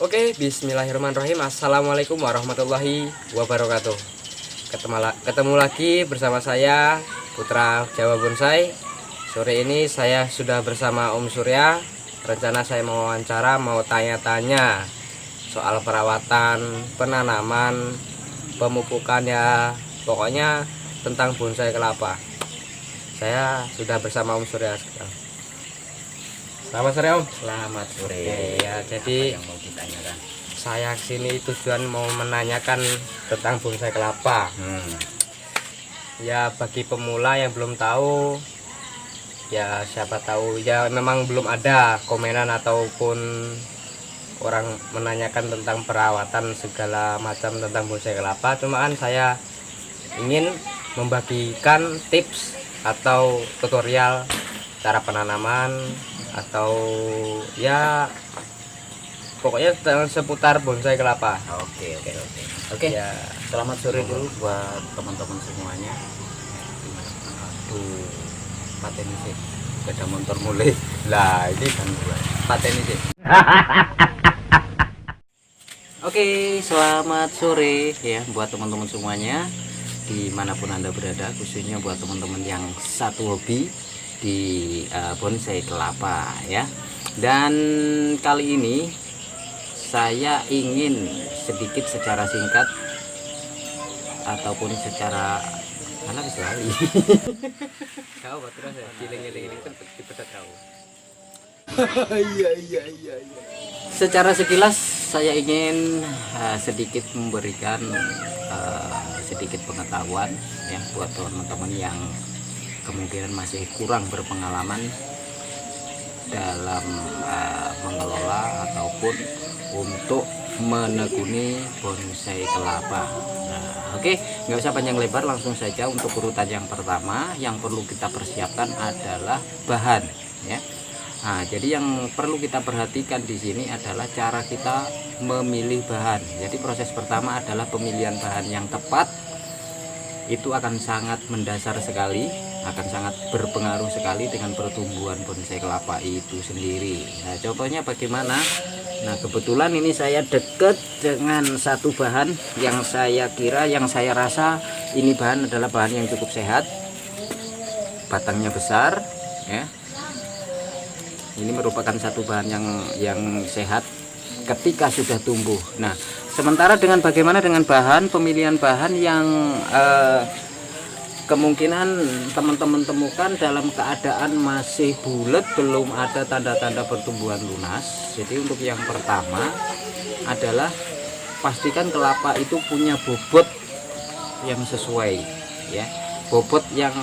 Oke, bismillahirrahmanirrahim. Assalamualaikum warahmatullahi wabarakatuh. Ketemu lagi bersama saya, Putra Jawa Bonsai. Sore ini saya sudah bersama Om Surya. Rencana saya mau wawancara, mau tanya-tanya soal perawatan, penanaman, pemupukan, ya pokoknya tentang bonsai kelapa. Saya sudah bersama Om Surya sekarang. Selamat sore Om. Selamat sore. Ya, jadi yang mau ditanyakan? saya kesini tujuan mau menanyakan tentang bonsai kelapa. Ya bagi pemula yang belum tahu, ya siapa tahu ya memang belum ada komenan ataupun orang menanyakan tentang perawatan segala macam tentang bonsai kelapa. Cuma kan saya ingin membagikan tips atau tutorial cara penanaman atau ya pokoknya seputar bonsai kelapa. Oke. Ya, Selamat sore dulu buat teman-teman semuanya. Aduh, paten sih. Sepeda motor mulai. Lah, ini kan gua. Paten sih. Oke, selamat sore ya buat teman-teman semuanya dimanapun Anda berada, khususnya buat teman-teman yang satu hobi di bonsai kelapa ya. Dan kali ini saya ingin sedikit secara singkat ataupun secara anak sekali kau terus ya giling-giling kan dipedet kau. secara sekilas saya ingin sedikit memberikan sedikit pengetahuan ya buat teman-teman yang kemungkinan masih kurang berpengalaman dalam mengelola ataupun untuk menekuni bonsai kelapa. Nah, oke, nggak usah panjang lebar, langsung saja untuk urutan yang pertama yang perlu kita persiapkan adalah bahan ya. Nah, jadi yang perlu kita perhatikan di sini adalah cara kita memilih bahan. Jadi proses pertama adalah pemilihan bahan yang tepat. Itu akan sangat mendasar sekali, akan sangat berpengaruh sekali dengan pertumbuhan bonsai kelapa itu sendiri. Nah, contohnya bagaimana? Nah, kebetulan ini saya dekat dengan satu bahan yang saya kira, yang saya rasa ini bahan adalah bahan yang cukup sehat. Batangnya besar ya. Ini merupakan satu bahan yang sehat ketika sudah tumbuh. Nah, sementara bagaimana dengan pemilihan bahan yang kemungkinan teman-teman temukan dalam keadaan masih bulat, belum ada tanda-tanda pertumbuhan lunas. Jadi untuk yang pertama adalah pastikan kelapa itu punya bobot yang sesuai ya. Bobot yang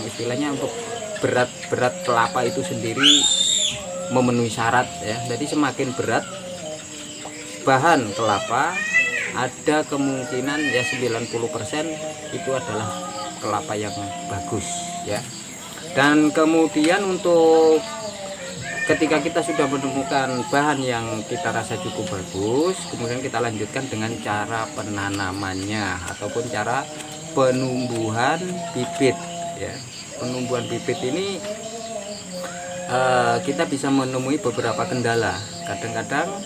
istilahnya untuk berat kelapa itu sendiri memenuhi syarat ya. Jadi semakin berat bahan kelapa, ada kemungkinan ya 90% itu adalah kelapa yang bagus ya. Dan kemudian untuk ketika kita sudah menemukan bahan yang kita rasa cukup bagus, kemudian kita lanjutkan dengan cara penanamannya ataupun cara penumbuhan bibit ya. Penumbuhan bibit ini kita bisa menemui beberapa kendala. Kadang-kadang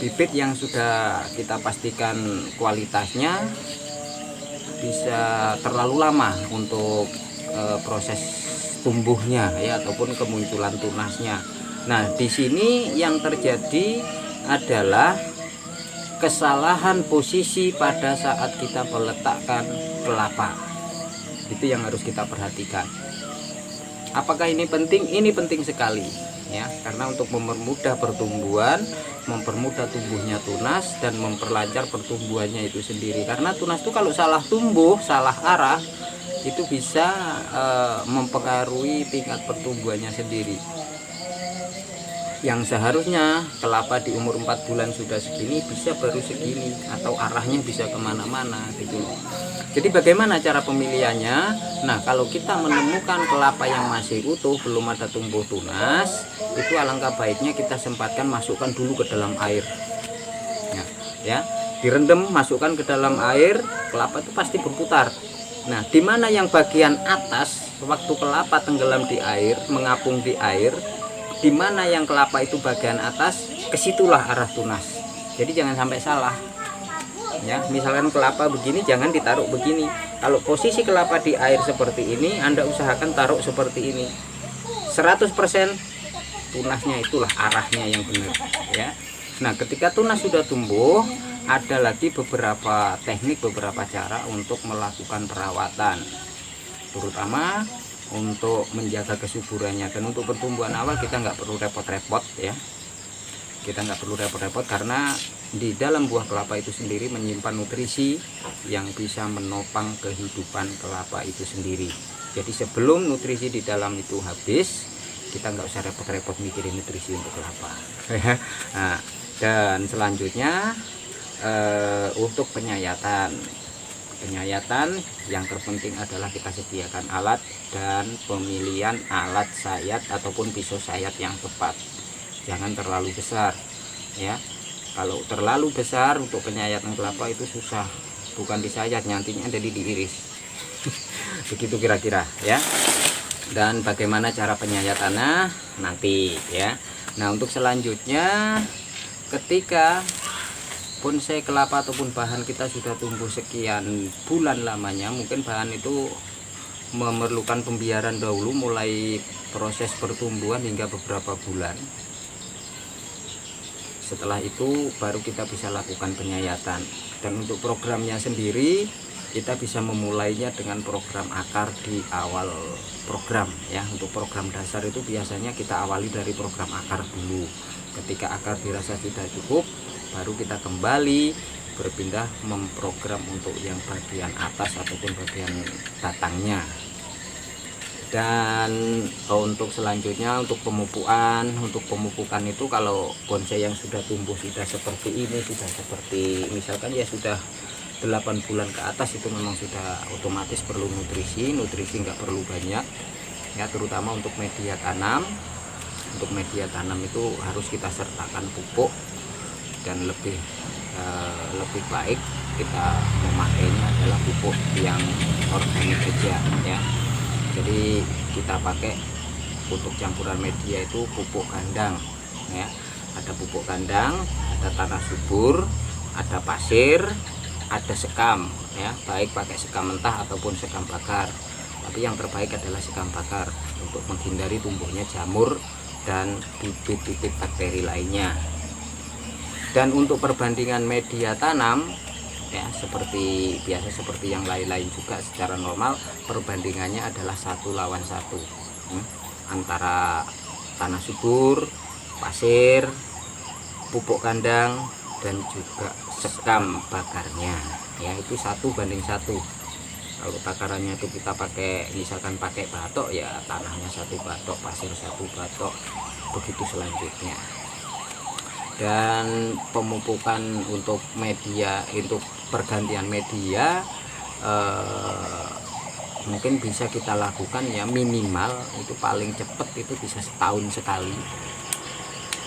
bibit yang sudah kita pastikan kualitasnya bisa terlalu lama untuk proses tumbuhnya ya ataupun kemunculan tunasnya. Nah, di sini yang terjadi adalah kesalahan posisi pada saat kita meletakkan kelapa. Itu yang harus kita perhatikan. Apakah ini penting? Ini penting sekali ya, karena untuk mempermudah pertumbuhan, mempermudah tumbuhnya tunas dan memperlancar pertumbuhannya itu sendiri. Karena tunas itu kalau salah tumbuh, salah arah, itu bisa mempengaruhi tingkat pertumbuhannya sendiri. Yang seharusnya kelapa di umur 4 bulan sudah segini, bisa baru segini atau arahnya bisa kemana-mana gitu. Jadi bagaimana cara pemilihannya? Nah, kalau kita menemukan kelapa yang masih utuh, belum ada tumbuh tunas, itu alangkah baiknya kita sempatkan masukkan dulu ke dalam air ya, direndam, masukkan ke dalam air, kelapa itu pasti berputar. Nah, di mana yang bagian atas waktu kelapa tenggelam di air, mengapung di air, di mana yang kelapa itu bagian atas kesitulah arah tunas. Jadi jangan sampai salah ya. Misalkan kelapa begini, jangan ditaruh begini. Kalau posisi kelapa di air seperti ini, Anda usahakan taruh seperti ini. 100% tunasnya itulah arahnya yang benar ya. Nah, ketika tunas sudah tumbuh, ada lagi beberapa teknik, beberapa cara untuk melakukan perawatan, terutama untuk menjaga kesuburannya. Dan untuk pertumbuhan awal kita nggak perlu repot-repot ya. Kita nggak perlu repot-repot karena di dalam buah kelapa itu sendiri menyimpan nutrisi yang bisa menopang kehidupan kelapa itu sendiri. Jadi sebelum nutrisi di dalam itu habis, kita nggak usah repot-repot mikirin nutrisi untuk kelapa. Nah, dan selanjutnya untuk penyayatan yang terpenting adalah kita sediakan alat dan pemilihan alat sayat ataupun pisau sayat yang tepat. Jangan terlalu besar ya. Kalau terlalu besar untuk penyayatan kelapa itu susah, bukan disayat, nantinya jadi diiris. Begitu kira-kira ya. Dan bagaimana cara penyayatannya nanti ya. Nah, untuk selanjutnya, ketika bonsai kelapa ataupun bahan kita sudah tumbuh sekian bulan lamanya, mungkin bahan itu memerlukan pembiaran dahulu, mulai proses pertumbuhan hingga beberapa bulan. Setelah itu baru kita bisa lakukan penyayatan. Dan untuk programnya sendiri, kita bisa memulainya dengan program akar di awal program ya. Untuk program dasar itu biasanya kita awali dari program akar dulu. Ketika akar dirasa sudah cukup, baru kita kembali berpindah memprogram untuk yang bagian atas ataupun bagian batangnya. Dan untuk selanjutnya, untuk pemupukan itu, kalau bonsai yang sudah tumbuh sudah seperti ini, sudah seperti misalkan ya sudah 8 bulan ke atas, itu memang sudah otomatis perlu nutrisi nggak perlu banyak ya, terutama untuk media tanam. Untuk media tanam itu harus kita sertakan pupuk, dan lebih baik kita memakainya adalah pupuk yang organik saja ya. Jadi kita pakai untuk campuran media itu pupuk kandang ya. Ada pupuk kandang, ada tanah subur, ada pasir, ada sekam ya, baik pakai sekam mentah ataupun sekam bakar. Tapi yang terbaik adalah sekam bakar untuk menghindari tumbuhnya jamur dan bibit-bibit bakteri lainnya. Dan untuk perbandingan media tanam ya, seperti biasa, seperti yang lain-lain juga, secara normal perbandingannya adalah 1:1 antara tanah subur, pasir, pupuk kandang, dan juga sekam bakarnya ya, itu 1:1. Kalau takarannya itu kita pakai, misalkan pakai batok ya, tanahnya 1 batok, pasir 1 batok, begitu selanjutnya. Dan pemupukan untuk media, untuk pergantian media mungkin bisa kita lakukan ya, minimal itu paling cepat itu bisa setahun sekali,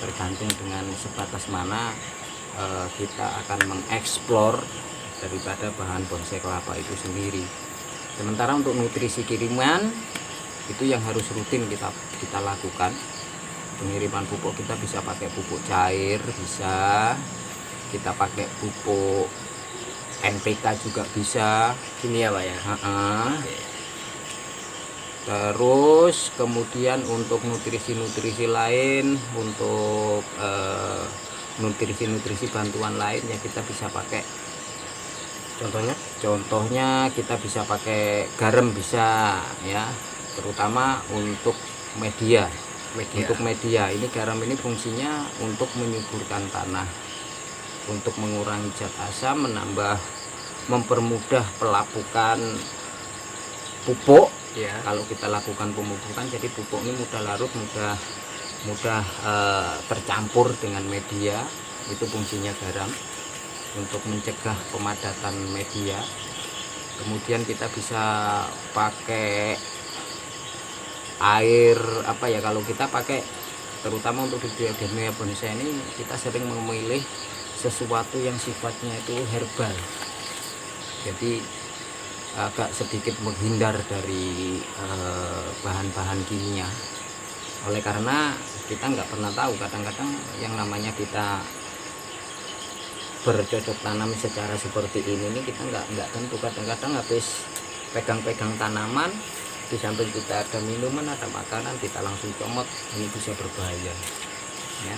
tergantung dengan sebatas mana kita akan mengeksplor daripada bahan bonsai kelapa itu sendiri. Sementara untuk nutrisi kiriman itu yang harus rutin kita lakukan. Pengiriman pupuk kita bisa pakai pupuk cair, bisa kita pakai pupuk NPK juga bisa, kimia Pak ya. Terus kemudian untuk nutrisi lain, untuk nutrisi bantuan lain ya, kita bisa pakai, contohnya kita bisa pakai garam, bisa ya, terutama untuk media. Untuk media ini, garam ini fungsinya untuk menyuburkan tanah, untuk mengurangi zat asam, mempermudah pelapukan pupuk ya. Kalau kita lakukan pemupukan, jadi pupuk ini mudah larut, mudah tercampur dengan media. Itu fungsinya garam, untuk mencegah pemadatan media. Kemudian kita bisa pakai air apa ya, kalau kita pakai terutama untuk di dunia bonsai ini, kita sering memilih sesuatu yang sifatnya itu herbal, jadi agak sedikit menghindar dari bahan-bahan kimia. Oleh karena kita nggak pernah tahu, kadang-kadang yang namanya kita bercocok tanam secara seperti ini nih kita nggak tentu, kadang-kadang habis pegang-pegang tanaman di samping kita ada minuman, ada makanan, kita langsung comot, ini bisa berbahaya ya.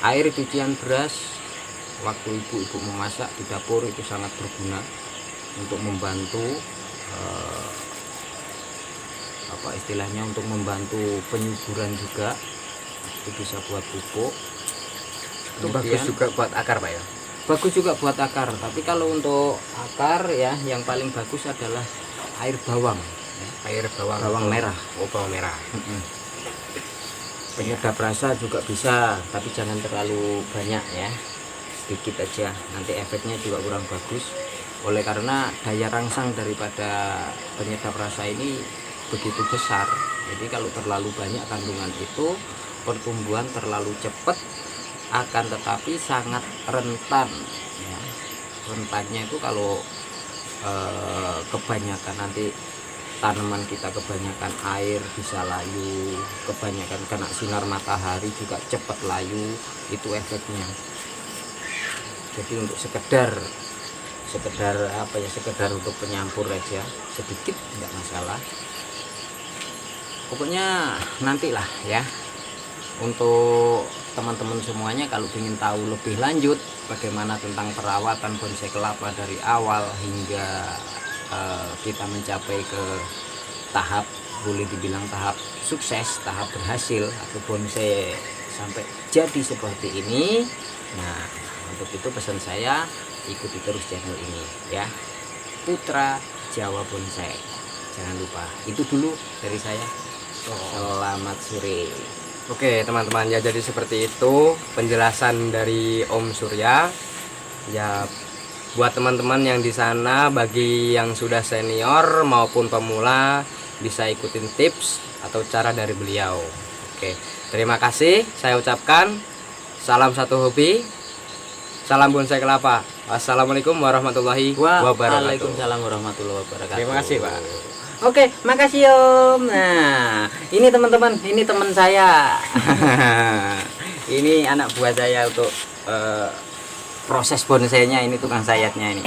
Air cucian beras waktu ibu-ibu memasak di dapur itu sangat berguna untuk membantu apa istilahnya, untuk membantu penyuburan juga, itu bisa buat pupuk. Itu bagus juga buat akar Pak ya? Bagus juga buat akar, tapi kalau untuk akar ya yang paling bagus adalah air bawang ya. Air Bawang merah. Oh, bawang merah. Penyedap rasa juga bisa, tapi jangan terlalu banyak ya, sedikit aja, nanti efeknya juga kurang bagus. Oleh karena daya rangsang daripada penyedap rasa ini begitu besar, jadi kalau terlalu banyak kandungan itu pertumbuhan terlalu cepat, akan tetapi sangat rentan ya. Rentannya itu kalau kebanyakan, nanti tanaman kita kebanyakan air bisa layu, kebanyakan kena sinar matahari juga cepat layu, itu efeknya. Jadi untuk sekedar apa ya, sekedar untuk penyampur aja sedikit nggak masalah. Pokoknya nantilah ya, untuk teman-teman semuanya kalau ingin tahu lebih lanjut bagaimana tentang perawatan bonsai kelapa dari awal hingga kita mencapai ke tahap, boleh dibilang tahap sukses, tahap berhasil, atau bonsai sampai jadi seperti ini. Nah, untuk itu pesan saya, ikuti terus channel ini ya, Putra Jawa Bonsai. Jangan lupa, itu dulu dari saya. Selamat sore. Oke teman-teman, ya jadi seperti itu penjelasan dari Om Surya ya. Buat teman-teman yang di sana, bagi yang sudah senior maupun pemula, bisa ikutin tips atau cara dari beliau. Oke, terima kasih saya ucapkan. Salam satu hobi, salam bonsai kelapa. Wassalamualaikum warahmatullahi wabarakatuh. Waalaikumsalam warahmatullahi wabarakatuh. Terima kasih Pak. Oke, makasih Om. Nah, ini teman-teman, ini teman saya. Ini anak buah saya untuk proses bonsainya, ini tukang sayatnya ini.